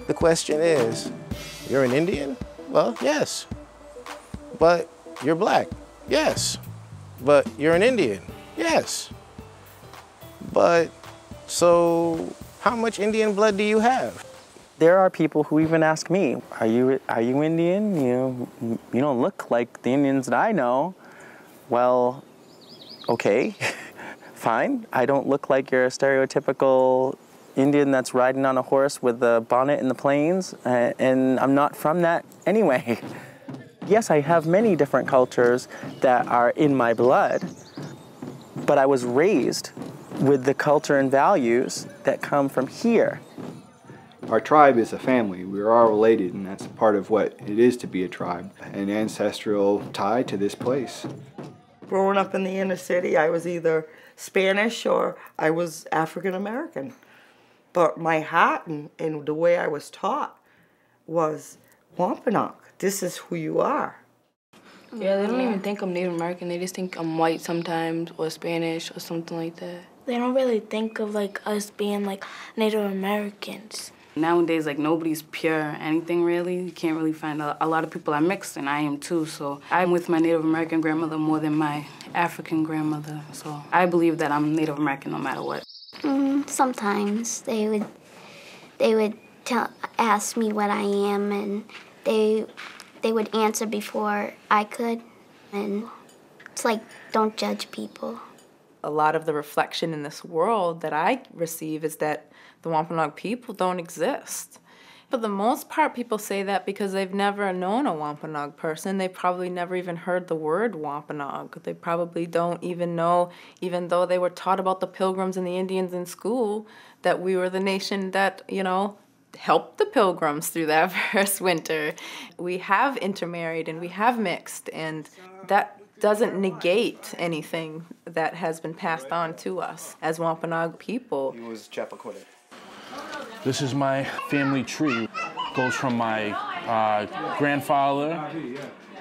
The question is, you're an Indian? Well, yes. But you're black? Yes. But you're an Indian? Yes. But, so how much Indian blood do you have? There are people who even ask me, are you Indian? You don't look like the Indians that I know. Well, okay, fine. I don't look like your stereotypical Indian that's riding on a horse with the bonnet in the plains, and I'm not from that anyway. Yes, I have many different cultures that are in my blood, but I was raised with the culture and values that come from here. Our tribe is a family. We're all related, and that's part of what it is to be a tribe, an ancestral tie to this place. Growing up in the inner city, I was either Spanish or I was African American. But my heart and the way I was taught was Wampanoag. This is who you are. Yeah, they don't even think I'm Native American. They just think I'm white sometimes or Spanish or something like that. They don't really think of like us being like Native Americans. Nowadays, like nobody's pure anything really. You can't really find a lot of people are mixed, and I am too. So I'm with my Native American grandmother more than my African grandmother. So I believe that I'm Native American no matter what. Sometimes they would ask me what I am, and they would answer before I could, and it's like, don't judge people. A lot of the reflection in this world that I receive is that the Wampanoag people don't exist. For the most part, people say that because they've never known a Wampanoag person. They probably never even heard the word Wampanoag. They probably don't even know, even though they were taught about the Pilgrims and the Indians in school, that we were the nation that, helped the Pilgrims through that first winter. We have intermarried and we have mixed, and that doesn't negate anything that has been passed on to us as Wampanoag people. He was Chappaquiddick. This is my family tree. It goes from my grandfather,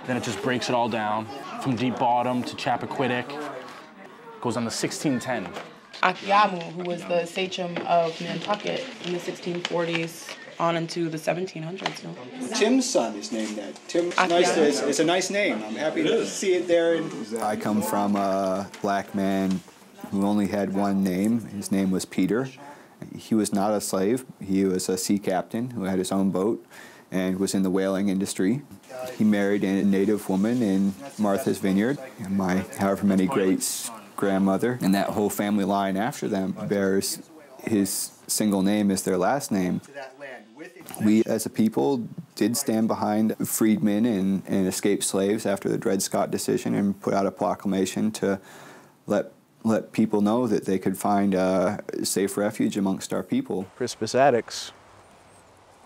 then it just breaks it all down, from Deep Bottom to Chappaquiddick. Goes on to 1610. Akiamu, who was the sachem of Nantucket in the 1640s on into the 1700s. Tim's son is named that. Tim's it's a nice name. I'm happy to see it there. I come from a black man who only had one name. His name was Peter. He was not a slave. He was a sea captain who had his own boat and was in the whaling industry. He married a native woman in Martha's Vineyard. And my however many great-grandmother and that whole family line after them bears his single name as their last name. We as a people did stand behind freedmen and escaped slaves after the Dred Scott decision and put out a proclamation to let people know that they could find a safe refuge amongst our people. Crispus Attucks,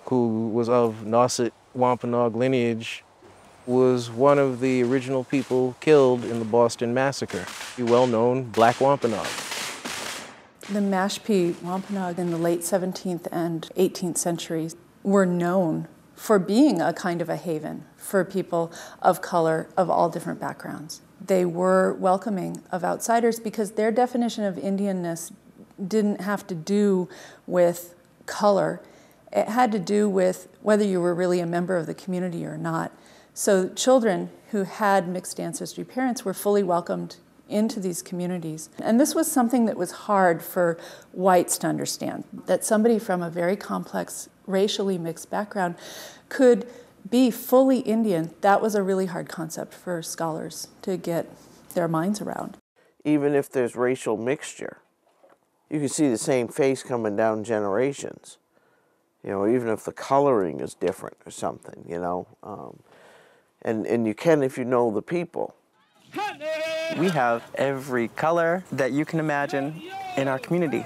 who was of Nauset Wampanoag lineage, was one of the original people killed in the Boston Massacre. A well-known black Wampanoag. The Mashpee Wampanoag in the late 17th and 18th centuries were known for being a kind of a haven for people of color of all different backgrounds. They were welcoming of outsiders because their definition of Indianness didn't have to do with color. It had to do with whether you were really a member of the community or not. So children who had mixed ancestry parents were fully welcomed into these communities. And this was something that was hard for whites to understand, that somebody from a very complex, racially mixed background could be fully Indian. That was a really hard concept for scholars to get their minds around. Even if there's racial mixture, you can see the same face coming down generations. Even if the coloring is different or something, and you can if you know the people. We have every color that you can imagine in our community.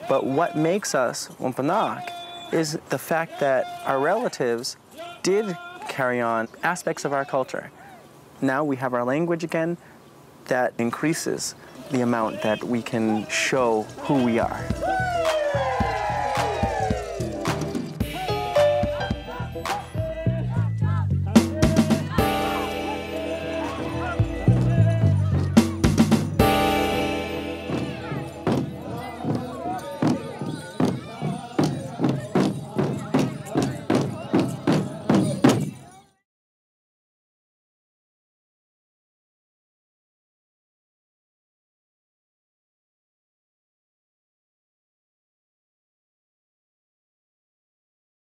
But what makes us Wampanoag is the fact that our relatives did carry on aspects of our culture. Now we have our language again. That increases the amount that we can show who we are.